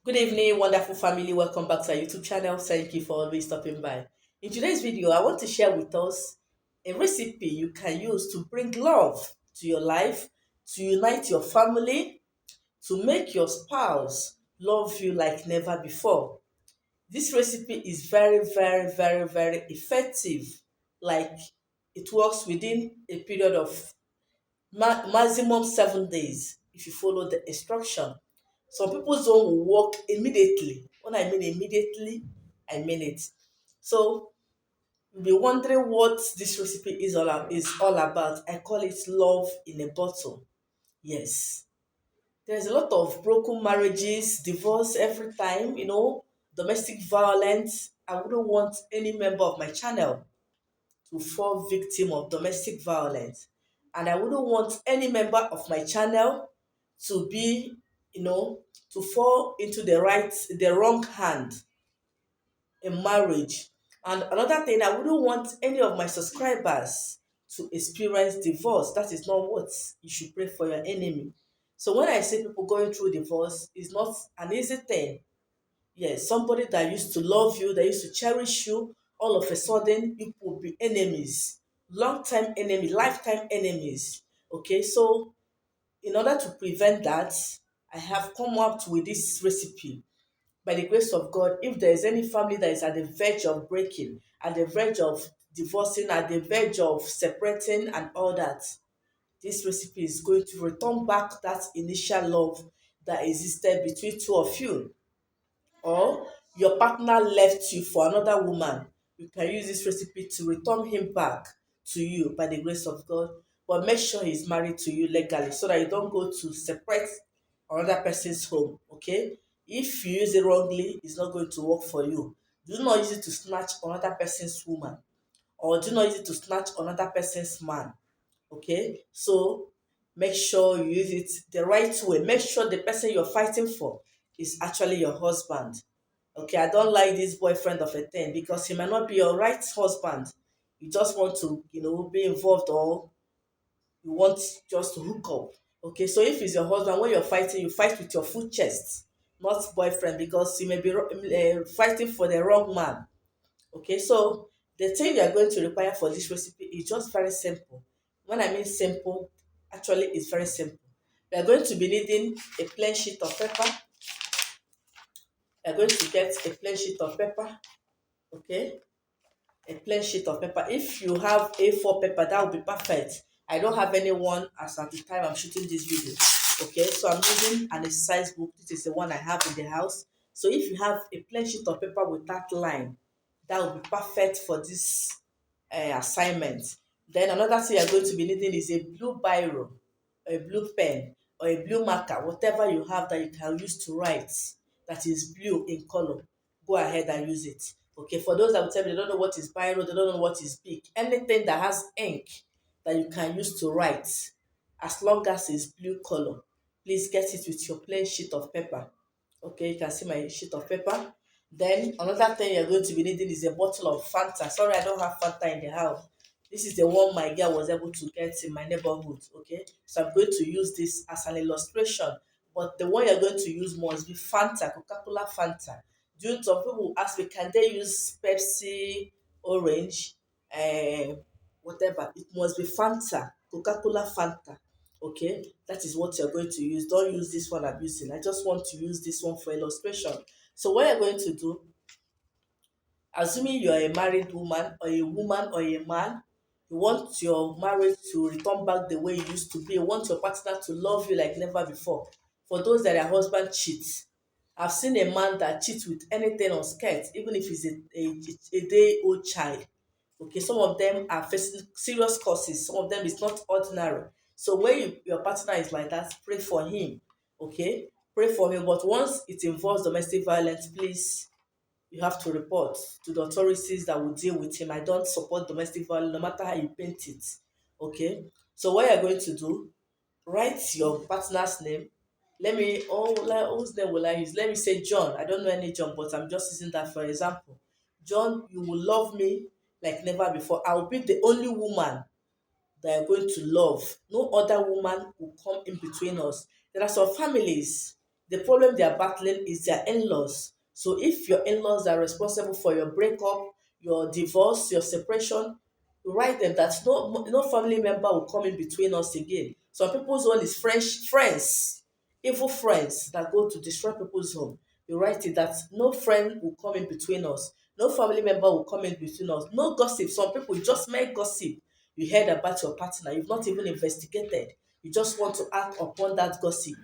Good evening, wonderful family. Welcome back to our YouTube channel. Thank you for always stopping by. In today's video, I want to share with us a recipe you can use to bring love to your life, to unite your family, to make your spouse love you like never before. This recipe is very, very, very, very effective. Like it works within a period of maximum 7 days if you follow the instruction. Some people's own will work immediately. When I mean immediately, I mean it. So you'll be wondering what this recipe is all about. I call it love in a bottle. Yes. There's a lot of broken marriages, divorce every time, domestic violence. I wouldn't want any member of my channel to fall victim of domestic violence. And I wouldn't want any member of my channel to be, you know, to fall into the wrong hand in marriage. And another thing, I wouldn't want any of my subscribers to experience divorce. That is not what you should pray for your enemy. So when I say people going through divorce, it's not an easy thing. Yes, somebody that used to love you, that used to cherish you, all of a sudden you will be enemies, long time enemy, lifetime enemies. Okay, so in order to prevent that, I have come up with this recipe. By the grace of God, if there is any family that is at the verge of breaking, at the verge of divorcing, at the verge of separating, and all that, this recipe is going to return back that initial love that existed between two of you, or your partner left you for another woman, you can use this recipe to return him back to you by the grace of God. But make sure he's married to you legally so that you don't go to separate another person's home. Okay? If you use it wrongly, it's not going to work for you. Do not use it to snatch another person's woman, or do not use it to snatch another person's man. Okay, so make sure you use it the right way. Make sure the person you're fighting for is actually your husband. Okay, I don't like this boyfriend of a thing because he might not be your right husband. You just want to, be involved, or you want just to hook up. Okay, so if it's your husband, when you're fighting, you fight with your full chest, not boyfriend, because you may be fighting for the wrong man. Okay, so the thing you are going to require for this recipe is just very simple. When I mean simple, actually it's very simple. We are going to be needing a plain sheet of paper. We are going to get a plain sheet of paper. Okay, a plain sheet of paper. If you have A4 paper, that would be perfect. I don't have anyone as at the time I'm shooting this video. Okay, so I'm using an exercise book. This is the one I have in the house. So if you have a plain sheet of paper with that line, that would be perfect for this assignment. Then another thing you're going to be needing is a blue biro, a blue pen, or a blue marker, whatever you have that you can use to write that is blue in color. Go ahead and use it. Okay, for those that will tell me they don't know what is biro, they don't know what is big, anything that has ink that you can use to write, as long as it's blue color, please get it with your plain sheet of paper. Okay, you can see my sheet of paper. Then another thing you're going to be needing is a bottle of Fanta. Sorry, I don't have Fanta in the house. This is the one my girl was able to get in my neighborhood. Okay, so I'm going to use this as an illustration. But the one you're going to use must be Fanta, Coca-Cola Fanta. Due some people will ask me, can they use Pepsi, Orange, uh, whatever? It must be Fanta, Coca-Cola Fanta. Okay, that is what you're going to use. Don't use this one I'm using. I just want to use this one for illustration. So what you're going to do, assuming you're a married woman or a man, you want your marriage to return back the way it used to be. You want your partner to love you like never before. For those that their husband cheats, I've seen a man that cheats with anything on skirt, even if he's a day old child. Okay, some of them are facing serious causes, some of them is not ordinary. So when your partner is like that, pray for him. Okay, pray for him. But once it involves domestic violence, please, you have to report to the authorities that will deal with him. I don't support domestic violence, no matter how you paint it. Okay, so what you're going to do, write your partner's name. Whose name will I use? Let me say John. I don't know any John, but I'm just using that for example. John, you will love me like never before. I will be the only woman that you're going to love. No other woman will come in between us. There are some families, The problem they are battling is their in-laws. So if your in-laws are responsible for your breakup, your divorce, your separation, write them that no family member will come in between us again. Some people's own is friends, evil friends that go to destroy people's home. You write it that no friend will come in between us, no family member will come in between us, no gossip. Some people just make gossip. You heard about your partner, you've not even investigated. You just want to act upon that gossip.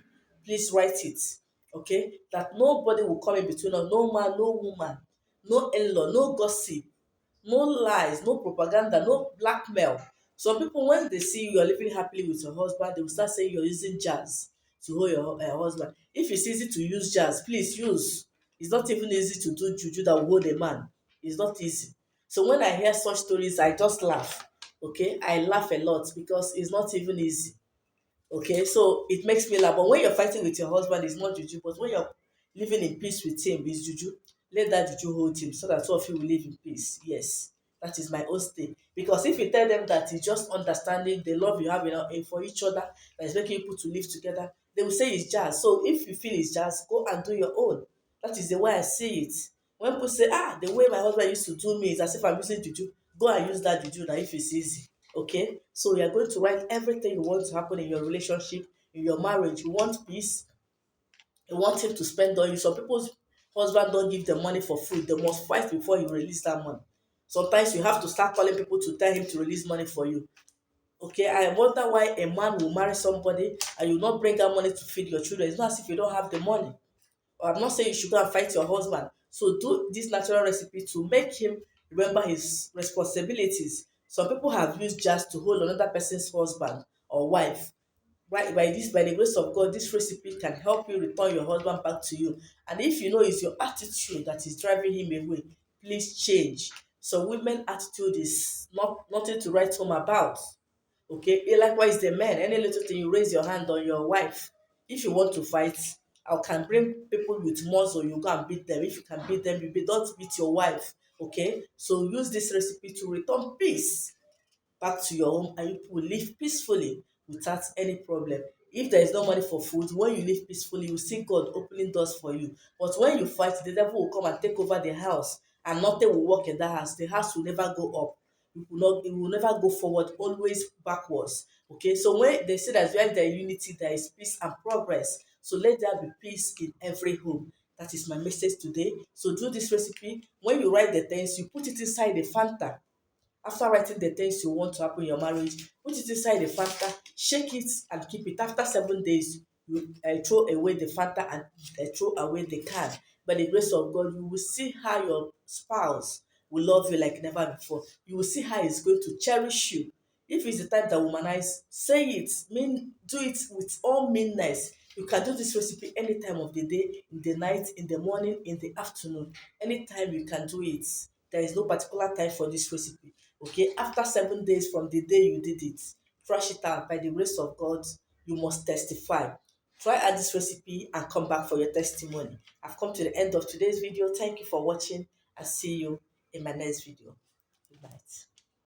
Please write it, okay? That nobody will come in between us, no man, no woman, no in-law, no gossip, no lies, no propaganda, no blackmail. Some people, when they see you are living happily with your husband, they will start saying you're using jazz to hold your husband. If it's easy to use jazz, please use. It's not even easy to do juju that will hold a man. It's not easy. So when I hear such stories, I just laugh. Okay, I laugh a lot because it's not even easy. Okay, so it makes me laugh. But when you're fighting with your husband, it's not juju. But when you're living in peace with him, it's juju. Let that juju hold him so that two of you will live in peace. Yes, that is my own stay. Because if you tell them that it's just understanding the love you have for each other that is making you put to live together, they will say it's jazz. So if you feel it's jazz, go and do your own. That is the way I see it. When people say, the way my husband used to do me is as if I'm using juju, go and use that juju now if it's easy. Okay, so you're going to write everything you want to happen in your relationship, in your marriage. You want peace, you want him to spend on you. Some people's husband don't give them money for food, they must fight before you release that money. Sometimes you have to start calling people to tell him to release money for you. Okay, I wonder why a man will marry somebody and you not bring that money to feed your children. It's not as if you don't have the money. I'm not saying you should go and fight your husband. So do this natural recipe to make him remember his responsibilities. Some people have used jazz to hold another person's husband or wife. Right, by the grace of God, this recipe can help you return your husband back to you. And if you know it's your attitude that is driving him away, please change. So women attitude is nothing to write home about. Okay, likewise the men, any little thing you raise your hand on your wife. If you want to fight, I can bring people with muscle, you go and beat them. If you can beat them, you beat, don't beat your wife. Okay, so use this recipe to return peace back to your home and you will live peacefully without any problem. If there is no money for food, when you live peacefully, you see God opening doors for you. But when you fight, the devil will come and take over the house and nothing will work in that house. The house will never go up. It will never go forward, always backwards. Okay, so when they say that where there is unity, there is peace and progress. So let there be peace in every home. That is my message today. So do this recipe. When you write the things, you put it inside the Fanta. After writing the things you want to happen in your marriage, put it inside the Fanta, shake it and keep it. After 7 days, you throw away the Fanta and throw away the can. By the grace of God, you will see how your spouse will love you like never before. You will see how he's going to cherish you. If it's the type that womanize, say it, do it with all meanness. You can do this recipe any time of the day, in the night, in the morning, in the afternoon. Anytime you can do it. There is no particular time for this recipe. Okay, after 7 days from the day you did it, trash it out. By the grace of God, you must testify. Try out this recipe and come back for your testimony. I've come to the end of today's video. Thank you for watching and see you in my next video. Good night.